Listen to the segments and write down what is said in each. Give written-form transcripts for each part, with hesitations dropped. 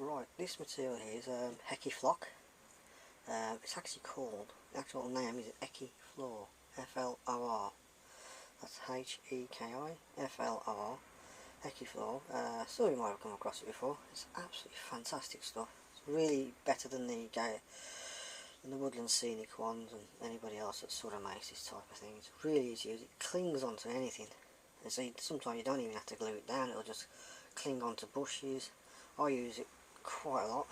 Right, this material here is Hekiflock. It's actually called, the actual name is Ekiflor, F-L-O-R. That's H-E-K-I-F-L-O-R, Hekiflor. Some of you might have come across it before. It's absolutely fantastic stuff. It's really better than the Woodland Scenic ones and anybody else that sort of makes this type of thing. It's really easy to use. It clings onto anything. And so sometimes you don't even have to glue it down, it'll just cling onto bushes. I use it quite a lot.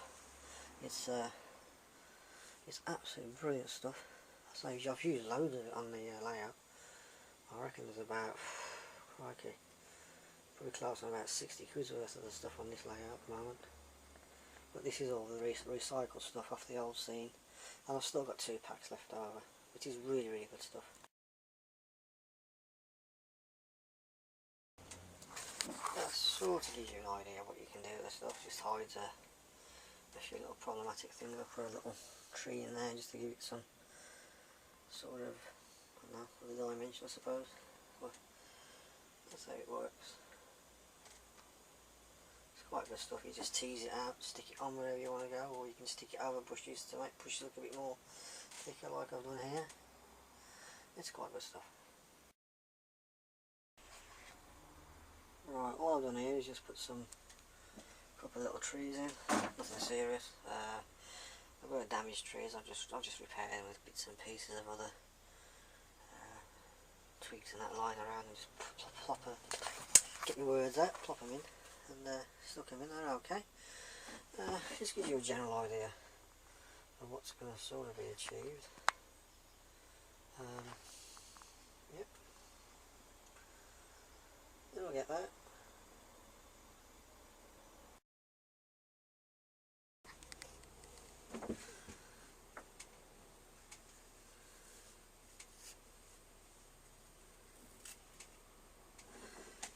It's absolutely brilliant stuff. So I've used loads of it on the layout. I reckon there's about, crikey, probably close on about 60 quid's worth of the stuff on this layout at the moment. But this is all the recycled stuff off the old scene, and I've still got 2 packs left over, which is really, really good stuff. That sort of gives you an idea what you can do with this stuff. Just hides a few little problematic things. I'll put a little tree in there just to give it some sort of, I don't know, a dimension I suppose. Well, that's how it works. It's quite good stuff. You just tease it out, stick it on wherever you want to go, or you can stick it over bushes to make bushes look a bit more thicker like I've done here. It's quite good stuff. Right, all I've done here is just put a couple of little trees in, nothing serious. I've got damaged trees, I've just repaired them with bits and pieces of other twigs and that lying around, and just get your words out, plop them in, and stuck them in there. Okay. Just gives you a general idea of what's going to sort of be achieved. Yep. You'll get that.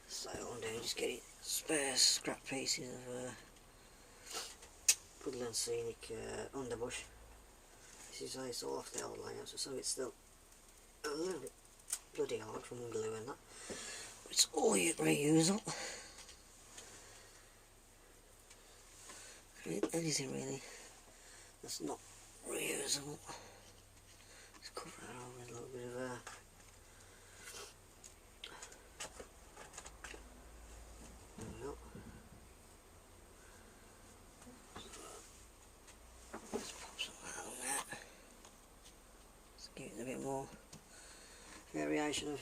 So what I'm doing is just getting spare scrap pieces of Woodland Scenic underbush. This is all off the old layout, so some of it's still a little bit bloody hard from glue and that. But it's all reusable. Anything really that's not reusable. Just cover that over with a little bit of just pop some of that on there. Just give it a bit more variation of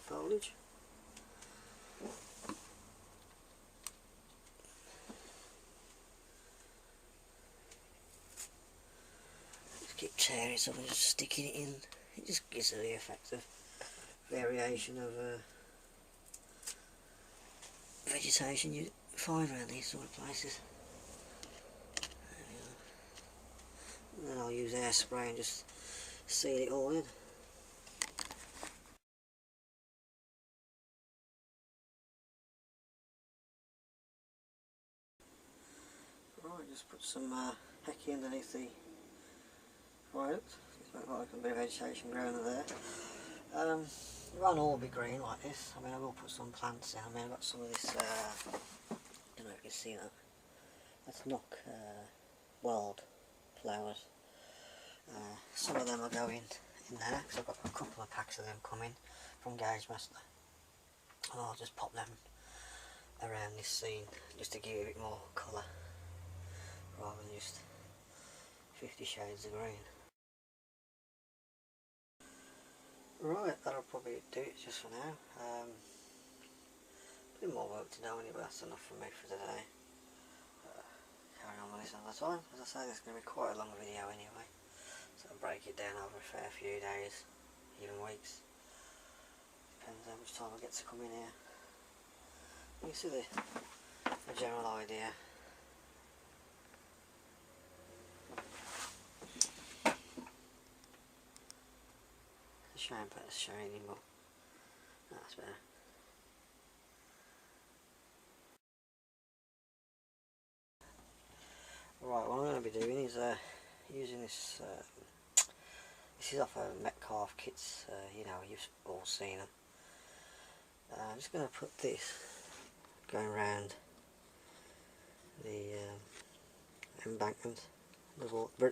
foliage. Just keep tearing stuff and just sticking it in. It just gives it the effect of variation of vegetation you find around these sort of places. And then I'll use airspray and just seal it all in. Right, just put some Heki underneath the viaduct. It's like a bit of vegetation growing there. It won't all be green like this. I mean, I will put some plants in. I mean, I've got some of this, I don't know if you can see that. That's knock wild flowers. Some of them will go in there, because I've got a couple of packs of them coming from Gagemaster. And I'll just pop them around this scene, just to give it a bit more colour, rather than just 50 shades of green. Right, that'll probably do it just for now. A bit more work to do anyway, but that's enough for me for today. Carry on with this another time. As I say, this is going to be quite a long video anyway, so I'll break it down over a fair few days, even weeks. Depends how much time I get to come in here. You see the general idea. Shine, put a shiny, but that's better. Right, what I'm going to be doing is using this. This is off of Metcalf kits. You know, you've all seen them. I'm just going to put this going around the embankment,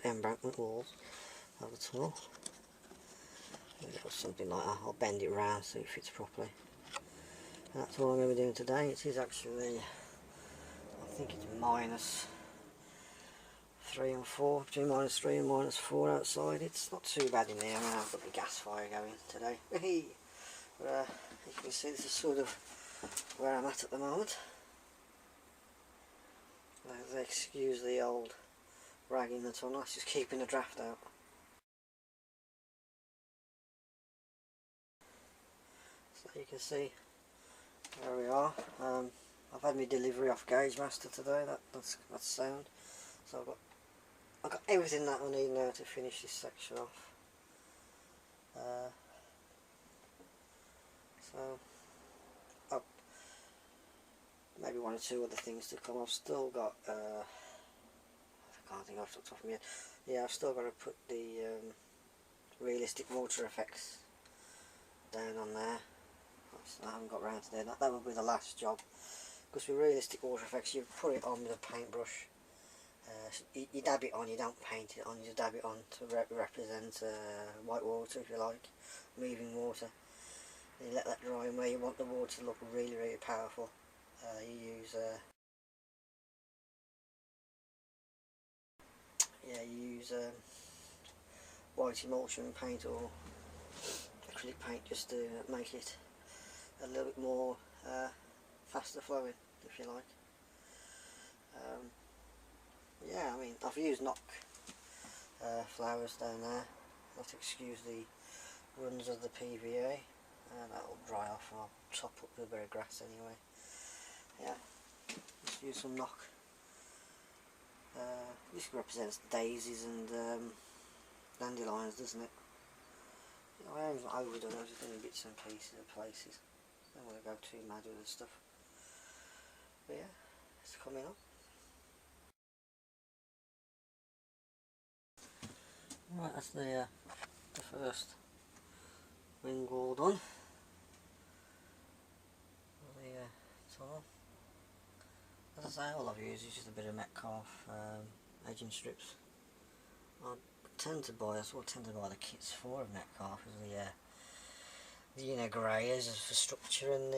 embankment walls of the tunnel. Or something like that. I'll bend it round so it fits properly. And that's all I'm going to be doing today. It is actually, I think it's -3 and 4, between -3 and -4 outside. It's not too bad in there. I mean, I've got the gas fire going today. But you can see this is sort of where I'm at the moment. Excuse the old rag in the tunnel, it's just keeping the draft out. So you can see where we are. I've had my delivery off Gauge Master today. That's sound. So I've got everything that I need now to finish this section off. So maybe 1 or 2 other things to come. I've still got I can't think off the top of my head. Yeah, I've still got to put the realistic water effects down on there. I haven't got round to doing that. That will be the last job, because with realistic water effects you put it on with a paintbrush. You dab it on, you don't paint it on, you just dab it on to represent white water, if you like, moving water. You let that dry, and where you want the water to look really, really powerful, you use white emulsion paint or acrylic paint, just to make it a little bit more faster flowing, if you like. Yeah, I mean, I've used knock flowers down there. Let's excuse the runs of the PVA. That'll dry off, and I'll top up with a bit of grass anyway. Yeah, let's use some knock. This represents daisies and dandelions, doesn't it? I haven't overdone it, I've just done in bits and pieces of places. I don't want to go too mad with this stuff. But yeah, it's coming up. Right, that's the first wing wall done. The tunnel. As I say, all I've used is just a bit of Metcalf edging strips. I tend to buy the kits for of Metcalf, the greyers for structure, and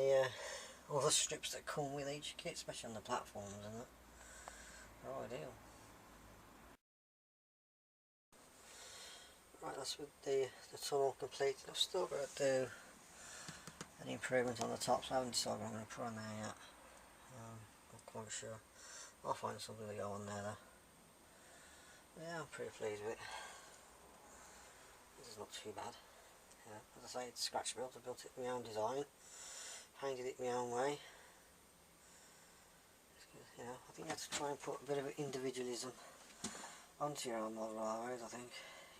all the strips that come with each kit, especially on the platforms, and that. They're ideal. Right, that's with the tunnel completed. I've still got to do an improvement on the top, so I haven't decided what I'm going to put on there yet. Not quite sure. I'll find something to go on there though. Yeah, I'm pretty pleased with it. This is not too bad. Yeah, as I say, it's scratch built. I built it my own design, painted it my own way. You know, I think you have to try and put a bit of individualism onto your own model railways, I think.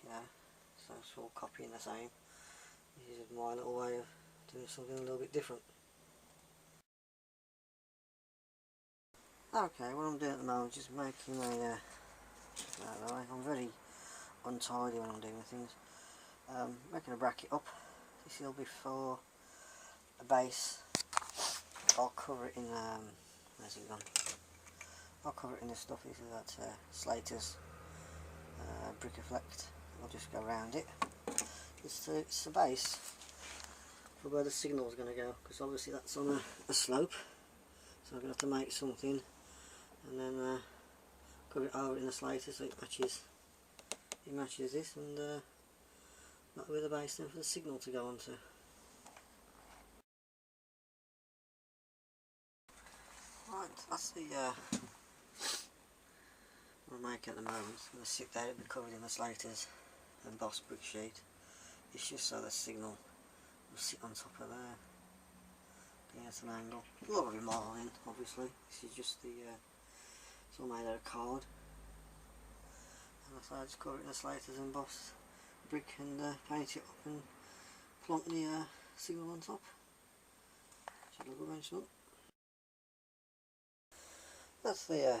You know, so it's all copying the same. This is my little way of doing something a little bit different. Okay, what I'm doing at the moment is just making a I'm very untidy when I'm doing things. Making a bracket up. This will be for a base. I'll cover it in where's it gone? I'll cover it in this stuff. This is that Slater's Brickaflect. I'll just go around it. It's the base for where the signal is going to go, because obviously that's on a slope, so I'm going to have to make something and then cover it over in the Slater so it matches this, and that'll be the base then for the signal to go onto. Right, that's the what I'm making at the moment. I'm going to sit there, it'll be covered in the Slater's embossed brick sheet. It's just so the signal will sit on top of there, being at an angle. A lot of remodeling, obviously. This is just it's all made out of card. And so I just cover it in the Slater's embossed brick and paint it up and plonk the signal on top. Should look eventually. That's the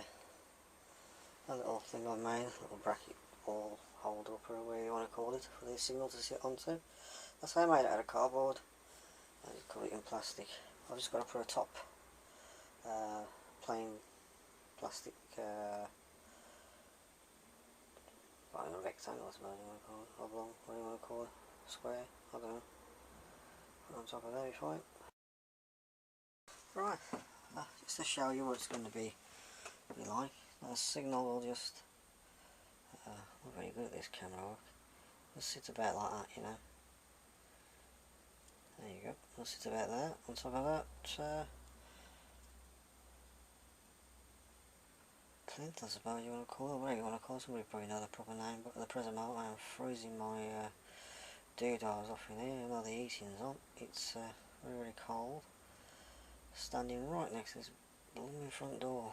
little thing I made, a little bracket or holder up, or whatever you want to call it, for the signal to sit onto. That's how I made it out of cardboard. I just cover it in plastic. I've just got to put a top plain plastic Right, a rectangle I suppose you want to call it, oblong, what do you want to call it, square, I don't know. Put on top of there, fine. Right, just to show you what it's going to be like, the signal will just, not very good at this camera work, just sit about like that, you know. There you go, it'll sit about there, on top of that, plinth I suppose you want to call it, whatever you want to call it, somebody probably know the proper name, but at the present moment I am freezing my doodles off in here, although the heating's on, it's very very cold, standing right next to this blooming front door.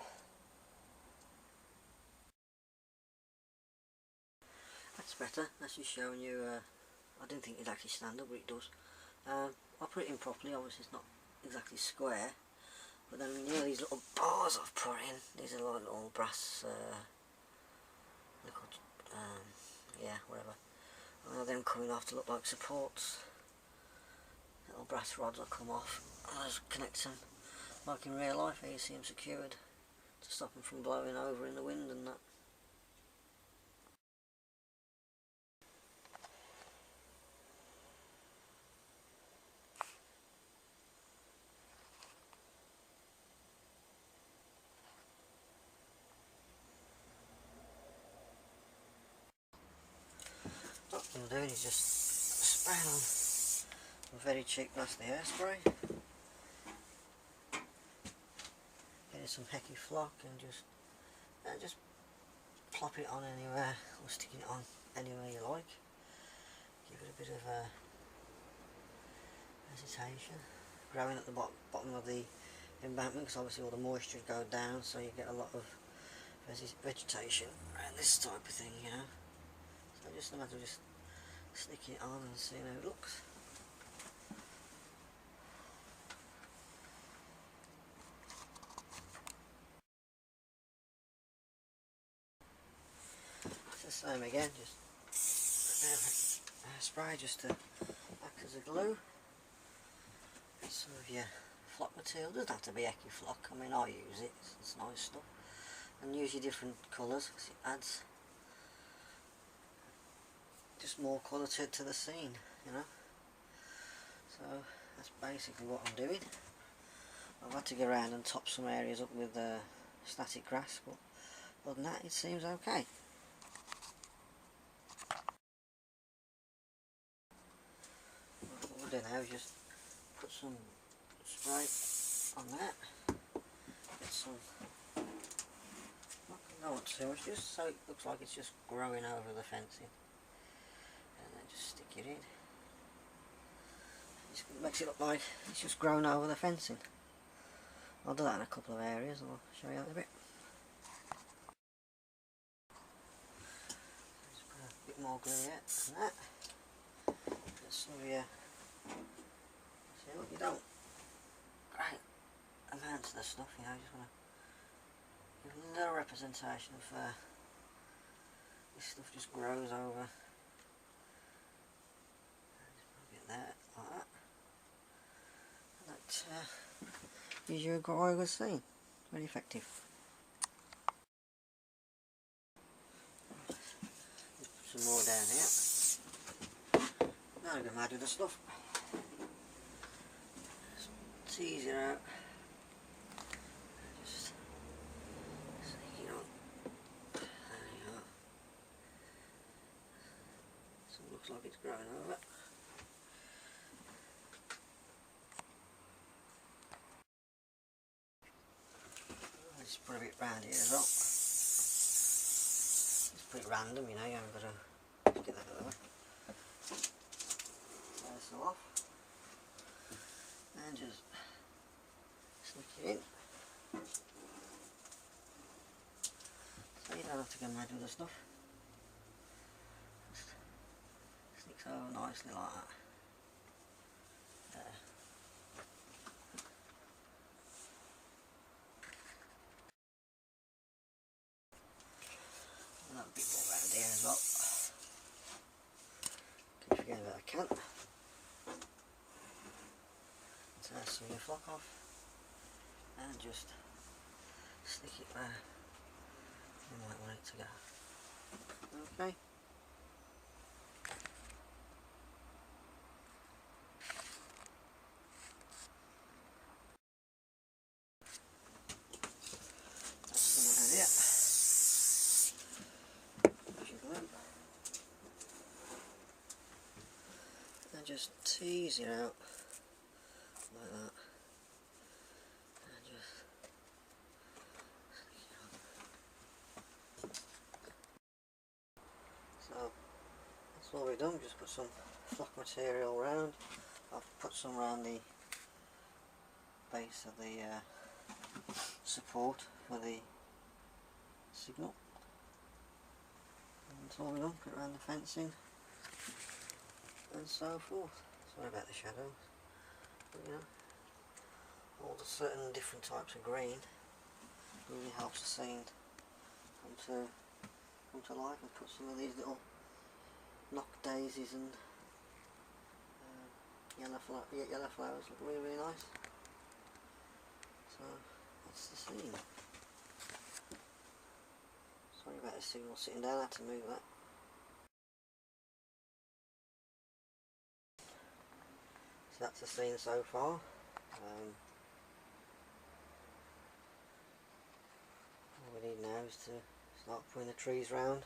That's better, that's just showing you, I didn't think it'd actually stand up, but it does. I put it in properly, obviously it's not exactly square, but then you know these little bars I've put in, these are like little brass, yeah, whatever. And then coming off to look like supports. Little brass rods will come off, and I just connect them like in real life, how you see them secured, to stop them from blowing over in the wind and that. What I'm doing is just spraying on a very cheap nasty hairspray, getting some Hecky Flock and just plop it on anywhere, or sticking it on anywhere you like. Give it a bit of vegetation, growing at the bottom of the embankment, because obviously all the moisture go down, so you get a lot of vegetation around this type of thing, you know. So just a matter of just sticking it on and seeing how it looks. It's the same again, just spray just to act as a glue. Get some of your flock material, doesn't have to be Hecky Flock, I mean I use it, it's nice stuff. And use your different colours, because it adds just more colour to the scene, you know. So that's basically what I'm doing. I've had to go around and top some areas up with static grass, but other than that it seems okay. What we'll do now is just put some spray on that, get some, not too much, just so it looks like it's just growing over the fencing, and then just stick it in. It makes it look like it's just grown over the fencing. I'll do that in a couple of areas and I'll show you that in a bit. Just put a bit more glue yet than that. Get some of your, see what you don't great amounts of the stuff, you know, just want to give a little representation of this stuff just grows over. Just put a bit there, like that. That gives you a grow over scene. Very effective. Just put some more down here. Now I'm going to add with the stuff. It's easier out. Just sneak it on. There you are. So it looks like it's growing over. Just put a bit round here as well. It's pretty random, you know, you haven't got to get that out of the way. That's all off. And just sneak it in. So you don't have to go mad with the stuff. Just sneaks over nicely like that. There. And a bit more around here as well. Keep forgetting about the cant. Tear some of your flock off and just stick it where you might want it to go. Okay. just tease it out like that, and just stick it on. So that's all we've done. We just put some flock material around. I've put some around the base of the support for the signal, and that's all we've done. Put it around the fencing and so forth. Sorry about the shadows, but you know, all the certain different types of green really helps the scene come to life, and put some of these little knock daisies and yellow flowers look really, really nice. So that's the scene. Sorry about the signal sitting down, I had to move that. So that's the scene so far. All we need now is to start putting the trees round.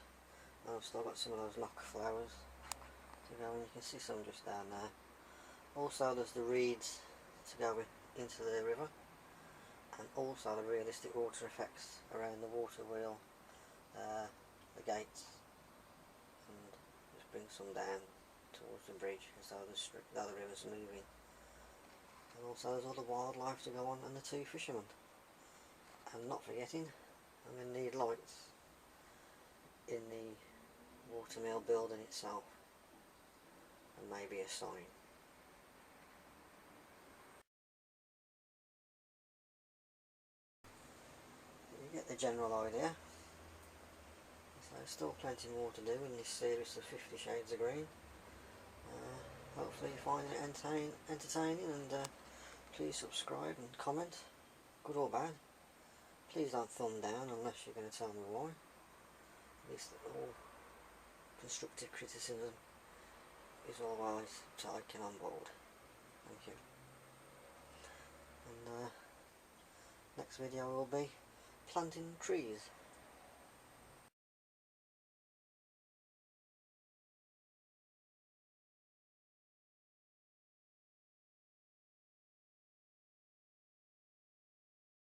I've still got some of those knock flowers to go, and you can see some just down there. Also there's the reeds to go into the river, and also the realistic water effects around the water wheel, the gates, and just bring some down towards the bridge as though the river's moving. And also there's all the wildlife to go on, and the two fishermen. And not forgetting, I'm going to need lights in the watermill building itself, and maybe a sign. You get the general idea. So there's still plenty more to do in this series of 50 Shades of Green. Hopefully you find it entertaining, and please subscribe and comment, good or bad. Please don't thumb down unless you're going to tell me why. At least all constructive criticism is always taken on board. Thank you. And next video will be planting trees.